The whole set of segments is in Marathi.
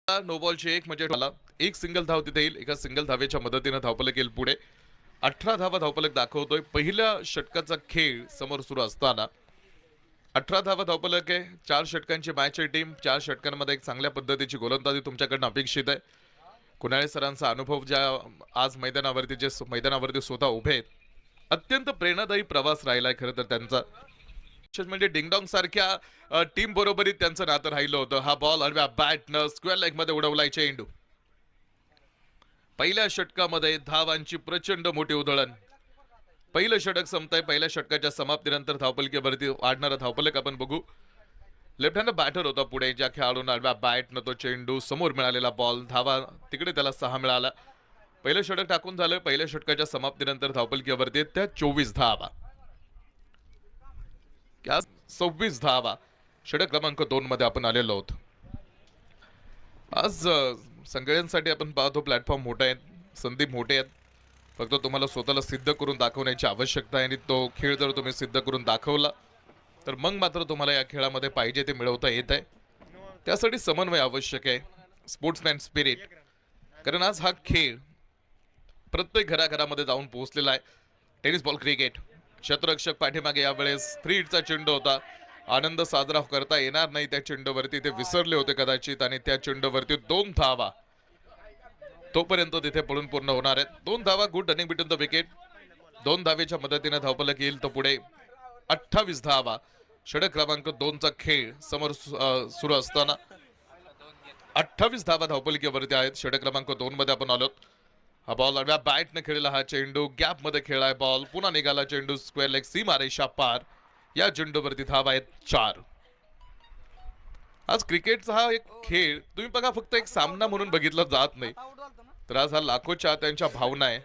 नो बॉलची एक म्हणजे मला एक सिंगल धाव तिथे येईल. एका सिंगल धावेच्या मदतीने धावफलक येईल पुढे. 18 धावा धावफलक दाखवतोय. पहिल्या षटकाचा खेळ समोर सुरू असताना 18 धावा धावफलक आहे. 4 षटकांची मॅच आहे टीम. 4 षटकांमध्ये एक चांगल्या पद्धतीची गोलंदाजी तुमच्याकडनं अपेक्षित आहे. कुणाळे सरांचा अनुभव ज्या आज मैदानावरती स्वतः उभे आहेत, अत्यंत प्रेरणादायी प्रवास राहिलाय खरं तर त्यांचा. म्हणजे डिंगडॉंग सारख्या टीम बरोबरीत त्यांचं नातं राहिलं होतं. हा बॉल अडव्या बॅटनं स्क्वेअर लेग मध्ये उडवलाय चेंडू. पहिल्या षटकामध्ये धावांची प्रचंड मोठी उधळण. पहिलं षटक संपतंय. पहिल्या षटकाच्या समाप्तीनंतर धावपलकीवरती वाढणारा धावफलक आपण बघू. लेफ्ट हँड बॅटर होता पुढे, ज्या खेळाडूंना अडव्या बॅटनं तो चेंडू समोर मिळालेला बॉल, धावा तिकडे त्याला 6 मिळाला. पहिलं षटक टाकून झालं. पहिल्या षटकाच्या समाप्तीनंतर धावपलकीवरती त्या 24 धावा, 26 धावा. षटक क्रमांक 2 मध्ये आपण आलेलो आहोत. आज सगळ्यांसाठी आपण पाहतो प्लॅटफॉर्म मोठा आहे, संधी मोठे आहेत. फक्त तुम्हाला स्वतःला सिद्ध करून दाखवण्याची आवश्यकता आहे आणि तो खेळ जर तुम्ही सिद्ध करून दाखवला तर मग मात्र तुम्हाला या खेळामध्ये पाहिजे ते मिळवता येत आहे. त्यासाठी समन्वय आवश्यक आहे, स्पोर्ट्समॅन स्पिरिट. कारण आज हा खेळ प्रत्येक घराघरामध्ये जाऊन पोहोचलेला आहे. Tennis ball cricket. क्षेत्ररक्षक पाठीमागे यावेळेस 3 हिटचा चेंडू होता. आनंद साजरा करता येणार नाही त्या चेंडूवरती, ते विसरले होते कदाचित, आणि त्या चेंडूवरती 2 धावा तोपर्यंत तिथे पडून पूर्ण होणार आहेत. 2 धावा, good running between the wicket. 2 धावेच्या मदतीने धावफलक येईल तर पुढे 28 धावा. षटक क्रमांक 2 चा खेळ समोर सुरू असताना 28 धावा धावफलकीवरती आहेत. षटक क्रमांक 2 मध्ये आपण आलो. हा बॉल अडव्या बॅटने खेळला. हा चेंडू गॅप मध्ये खेळलाय बॉल, पुन्हा निघाला चेंडू स्क्वेअर लेग, सीमारेषा पार. या चेंडूवरती धावा आहेत 4. आज क्रिकेटचा हा एक खेळ तुम्ही बघा फक्त एक सामना म्हणून बघितला जात नाही, तर आज हा लाखो चाहत्यांच्या भावना आहे,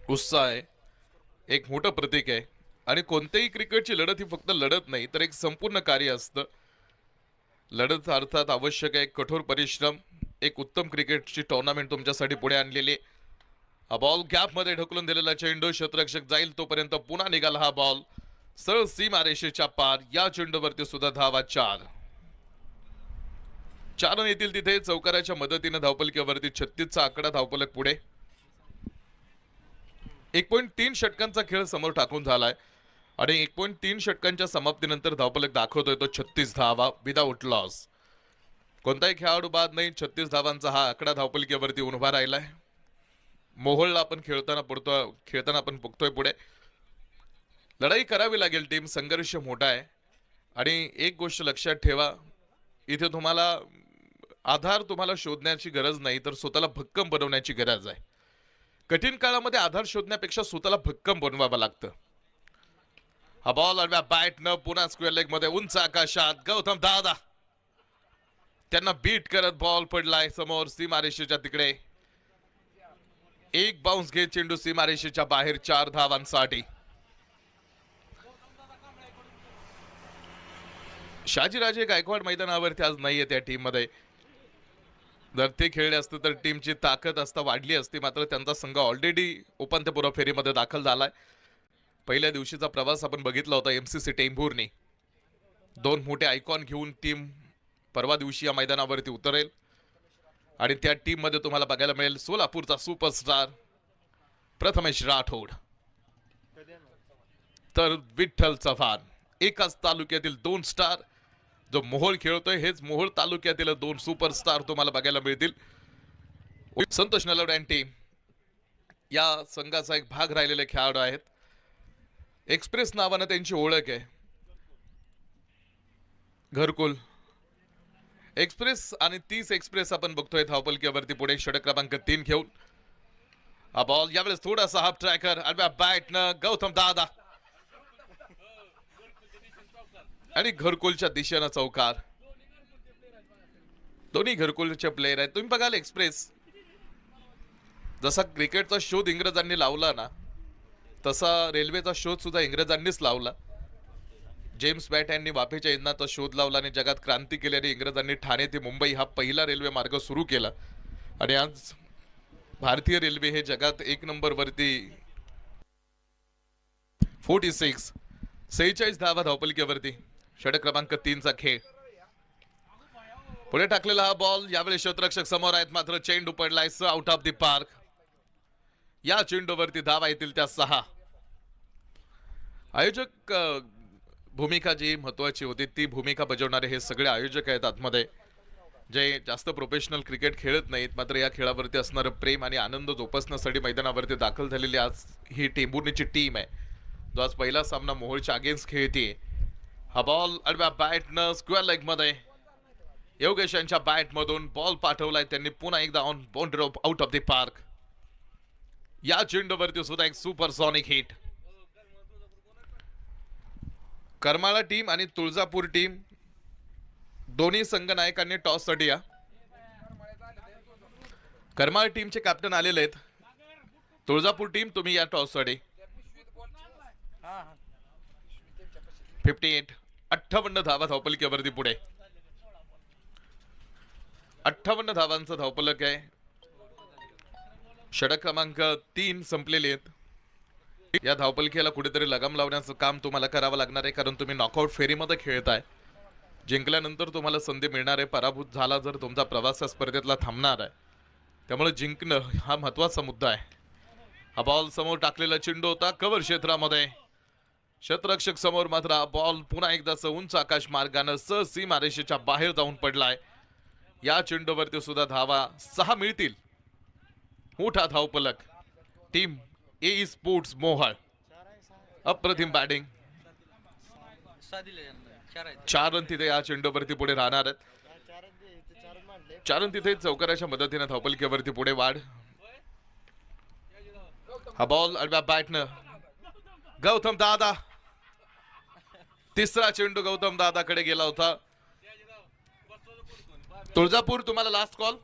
उत्साह आहे, एक मोठं प्रतीक आहे. आणि कोणत्याही क्रिकेटची लढत ही फक्त लढत नाही तर एक संपूर्ण कार्य असतं. लढत अर्थात आवश्यक आहे, कठोर परिश्रम, एक उत्तम क्रिकेटची टुर्नामेंट तुमच्यासाठी पुढे आणलेली. हा बॉल गॅप मध्ये ढकलून दिलेला चेंडू, क्षेत्ररक्षक जाईल तोपर्यंत पुन्हा निघाला हा बॉल सरळ सीमारेषेच्या पार. या चेंडूवरती सुद्धा धावा 4 रन येतील तिथे. चौकाराच्या मदतीने धावपलकीवरती 36 चा आकडा धावपलक पुढे. 1.3 षटकांचा खेळ समोर टाकून झालाय आणि 1.3 षटकांच्या समाप्तीनंतर धावपलक दाखवतोय तो 36 धावा विदाऊट लॉस. कोणताही खेळाडू बाद नाही. 36 धावांचा हा आकडा धावपलकीवरती उभा राहिलाय. मोहोळला आपण खेळताना आपण बघतोय पुढे लढाई करावी लागेल. टीम संघर्ष मोठा आहे आणि एक गोष्ट लक्षात ठेवा, इथे तुम्हाला आधार शोधण्याची गरज नाही तर स्वतःला भक्कम बनवण्याची गरज आहे. कठीण काळामध्ये आधार शोधण्यापेक्षा स्वतःला भक्कम बनवावं लागतं. हा बॉल अडव्या बॅटनं पुन्हा स्क्वेअर लेग मध्ये उंच आकाशात. गौतम दादा त्यांना बीट करत बॉल पडलाय समोर सीमारेषेच्या तिकडे. एक बाउन्स घेत चेंडू सीमारेषेच्या बाहेर. 4 धावांसाठी. शहाजीराजे गायकवाड मैदानावरती आज नाहीये त्या टीम मध्ये. जर ते खेळले असते तर टीमची ताकद वाढली असती. मात्र त्यांचा संघ ऑलरेडी उपांत्यपूर्व फेरीमध्ये दाखल झालाय. पहिल्या दिवशीचा प्रवास आपण बघितला होता एमसीसी टेंभूरनी. 2 मोठे आयकॉन घेऊन टीम परवा दिवशी या मैदानावरती उतरेल आणि त्या टीम मध्ये तुम्हाला बघायला मिळेल सोलापूरचा सुपरस्टार प्रथमेश राठोड, तर विठ्ठल चव्हाण. एकाच तालुक्यातील 2 स्टार. जो मोहोळ खेळतोय हेच मोहोळ तालुक्यातील 2 सुपरस्टार तुम्हाला बघायला मिळतील. संतोष नलवडे टीम या संघाचा एक भाग राहिलेले खेळाडू आहेत. एक्सप्रेस नावाने त्यांची ओळख आहे. घरकुल एक्सप्रेस आणि 30 एक्सप्रेस आपण बघतोय धावपलकीवरती पुढे. षटक क्रमांक 3 घेऊन हा बॉल यावेळेस थोडासा हाफ ट्रॅकर अडव्या बॅटनं गौतम दादा आणि घरकुलच्या दिशेनं चौकार. दोन्ही घरकुलचे प्लेयर आहेत. तुम्ही बघाल एक्सप्रेस जसा क्रिकेटचा शोध इंग्रजांनी लावला ना, तसा रेल्वेचा शोध सुद्धा इंग्रजांनीच लावला. जेम्स बॅट यांनी वाफेच्या इंधनाचा शोध लावला आणि जगात क्रांती केली आणि इंग्रजांनी ठाणे ते मुंबई हा पहिला रेल्वे मार्ग सुरू केला. आणि आज भारतीय रेल्वे हे जगात 1 नंबर वरती 46 धावा धावपलकीवरती. षटक क्रमांक 3 चा खेळ. पुढे टाकलेला हा बॉल यावेळी क्षेत्ररक्षक समोर आहेत, मात्र चेंडू पडलाय आउट ऑफ द पार्क. या चेंडूवरती धावा येतील त्या 6. आयोजक भूमिका जी महत्वाची होती ती भूमिका बजावणारे हे सगळे आयोजक आहेत आतमध्ये, जे जास्त प्रोफेशनल क्रिकेट खेळत नाहीत, मात्र या खेळावरती असणारं प्रेम आणि आनंद जोपासण्यासाठी मैदानावरती दाखल झालेली आज ही टेंभुर्णीची टीम आहे, जो आज पहिला सामना मोहोळच्या अगेन्स्ट खेळते. हा बॉल आडव्या बॅटनं स्क्वेअर लेग मध्ये योगेश यांच्या बॅट मधून बॉल पाठवलाय त्यांनी पुन्हा एकदा on boundary out of the park. या चेंडूवरती सुद्धा एक सुपरसॉनिक हिट. करमाळा टीम आणि तुळजापूर टीम दोन्ही संघ नायकांनी टॉस साठी या. करमाळा टीमचे कॅप्टन आलेले आहेत. तुळजापूर टीम तुम्ही या टॉस साठी. 58 धावा धावपलकीवरती पुढे. 58 धावांचा धावपलक आहे. षटक क्रमांक 3 संपलेले आहेत. या धावपलकीला कुठेतरी लगाम लावण्याचं काम तुम्हाला करावं लागणार आहे, कारण तुम्ही नॉकआउट फेरीमध्ये खेळताय. जिंकल्यानंतर तुम्हाला संधी मिळणार आहे, पराभूत झाला जर तुमचा प्रवास या स्पर्धेतला थांबणार आहे. त्यामुळे जिंकणं हा महत्वाचा मुद्दा आहे. हा बॉल समोर टाकलेला चेंडू होता कव्हर क्षेत्रामध्ये. क्षेत्ररक्षक समोर मात्र हा बॉल पुन्हा एकदाच उंच आकाश मार्गानं सीमारेषेच्या बाहेर जाऊन पडलाय. या चेंडूवरती सुद्धा धावा 6 मिळतील. मोठा धावपलक. टीम ए स्पोर्ट्स मोहाळ अप्रतिम बॅटिंग. 4 रन तिथे या चेंडूवरती पुढे राहणार आहेत. 4 रन तिथे चौकाराच्या मदतीने धावपलकीवरती पुढे वाढ. हा बॉल आडव्या बॅटनं गौतम दादा. तिसरा चेंडू गौतम दादाकडे गेला होता. तुळजापूर तुम्हाला लास्ट कॉल.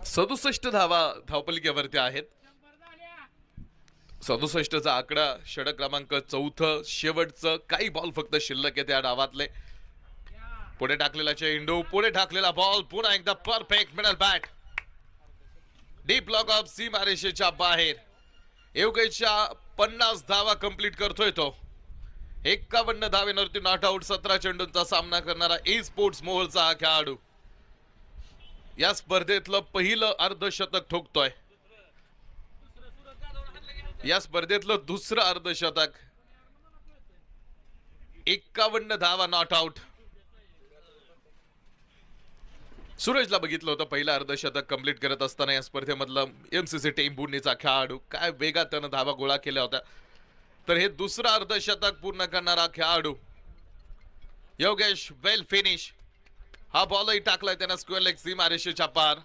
सदुसष्ट धावा धावपलकीवरती आहेत. 67चा आकडा षटक क्रमांक 4 शेवटचं काही बॉल फक्त शिल्लक आहे त्या डावातले. पुढे टाकलेला चेंडू, पुढे टाकलेला बॉल, पुन्हा एकदा perfect middle bat. Deep log of सीमारेषेच्या बाहेर. योगेशच्या 50 धावा कंप्लीट करतोय तो. 51 धावेवरती नॉट आउट. 17 चेंडूंचा सामना करणारा ए स्पोर्ट्स मोहोळचा हा खेळाडू या स्पर्धेतलं पहिलं अर्धशतक ठोकतोय. या स्पर्धेतलं दुसरं अर्धशतक. 51 धावा नॉट आउट. सुरेशला बघितलं होतं पहिलं अर्धशतक कंप्लीट करत असताना या स्पर्धेमधला एमसीसी टेंभुर्णीचा खेळाडू. काय वेगात त्यानं धावा गोळा केल्या होत्या. तर हे दुसरं अर्धशतक पूर्ण करणारा खेळाडू योगेश. वेल फिनिश. हा बॉलही टाकलाय त्यानं स्क्वेअर लेग सीमारेषेच्या पार.